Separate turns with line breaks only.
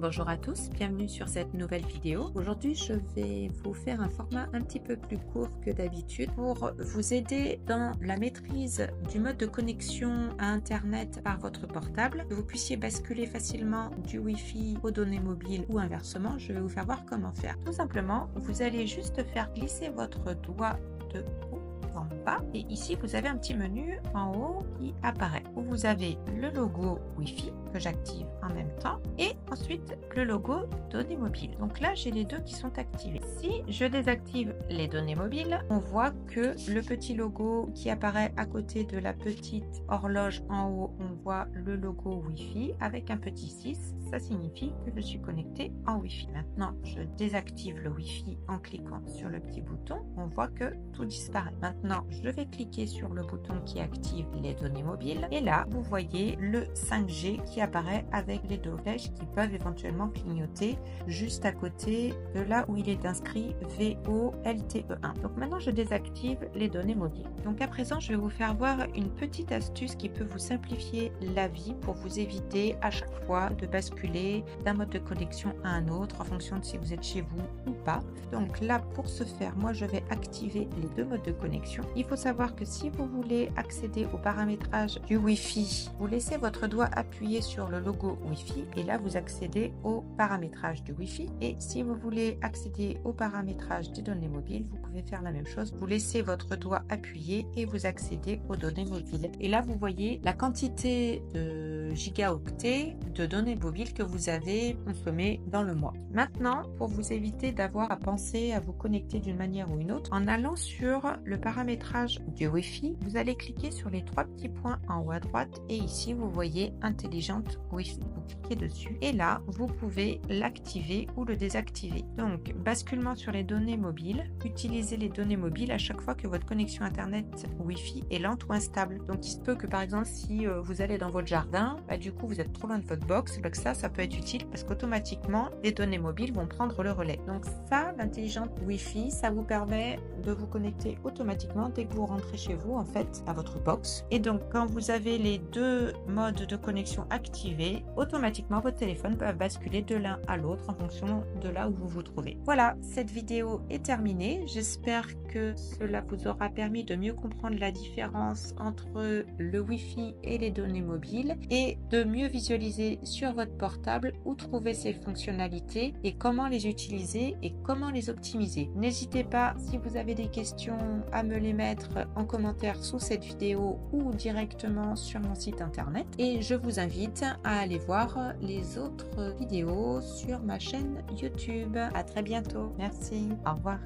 Bonjour à tous, bienvenue sur cette nouvelle vidéo. Aujourd'hui, je vais vous faire un format un petit peu plus court que d'habitude pour vous aider dans la maîtrise du mode de connexion à Internet par votre portable, que vous puissiez basculer facilement du Wi-Fi aux données mobiles ou inversement. Je vais vous faire voir comment faire. Tout simplement, vous allez juste faire glisser votre doigt de haut en bas et ici vous avez un petit menu en haut qui apparaît où vous avez le logo Wi-Fi que j'active en même temps et ensuite le logo données mobiles. Donc là j'ai les deux qui sont activés. Si je désactive les données mobiles, on voit que le petit logo qui apparaît à côté de la petite horloge en haut, on voit le logo Wi-Fi avec un petit 6. Ça signifie que je suis connecté en Wi-Fi. Maintenant je désactive le Wi-Fi en cliquant sur le petit bouton. On voit que tout disparaît. Maintenant je vais cliquer sur le bouton qui active les données mobiles et là vous voyez le 5G qui apparaît avec les deux flèches qui peuvent éventuellement clignoter juste à côté de là où il est inscrit VOLTE1. Donc maintenant je désactive les données mobiles. Donc à présent je vais vous faire voir une petite astuce qui peut vous simplifier la vie pour vous éviter à chaque fois de basculer d'un mode de connexion à un autre en fonction de si vous êtes chez vous ou pas. Donc là pour ce faire, moi je vais activer les deux modes de connexion. Il faut savoir que si vous voulez accéder au paramétrage du Wi-Fi, vous laissez votre doigt appuyé sur le logo Wi-Fi et là vous accédez au paramétrage du Wi-Fi. Et si vous voulez accéder au paramétrage des données mobiles, vous pouvez faire la même chose. Vous laissez votre doigt appuyé et vous accédez aux données mobiles. Et là vous voyez la quantité de gigaoctets de données mobiles que vous avez consommées dans le mois. Maintenant, pour vous éviter d'avoir à penser à vous connecter d'une manière ou une autre, en allant sur le paramétrage du Wi-Fi, vous allez cliquer sur les trois petits points en haut à droite et ici vous voyez intelligente Wi-Fi. Vous cliquez dessus et là vous pouvez l'activer ou le désactiver. Donc basculement sur les données mobiles, utilisez les données mobiles à chaque fois que votre connexion internet Wi-Fi est lente ou instable. Donc il se peut que par exemple si vous allez dans votre jardin, du coup vous êtes trop loin de votre box, ça peut être utile parce qu'automatiquement les données mobiles vont prendre le relais. Donc ça, l'intelligente Wi-Fi, ça vous permet de vous connecter automatiquement dès que vous rentrez chez vous en fait à votre box. Et donc quand vous avez les deux modes de connexion activés, automatiquement votre téléphone va basculer de l'un à l'autre en fonction de là où vous vous trouvez. Voilà, cette vidéo est terminée. J'espère que cela vous aura permis de mieux comprendre la différence entre le Wi-Fi et les données mobiles et de mieux visualiser sur votre portable où trouver ces fonctionnalités et comment les utiliser et comment les optimiser. N'hésitez pas, si vous avez des questions, à me les mettre en commentaire sous cette vidéo ou directement sur mon site internet. Et je vous invite à aller voir les autres vidéos sur ma chaîne YouTube. À très bientôt. Merci. Au revoir.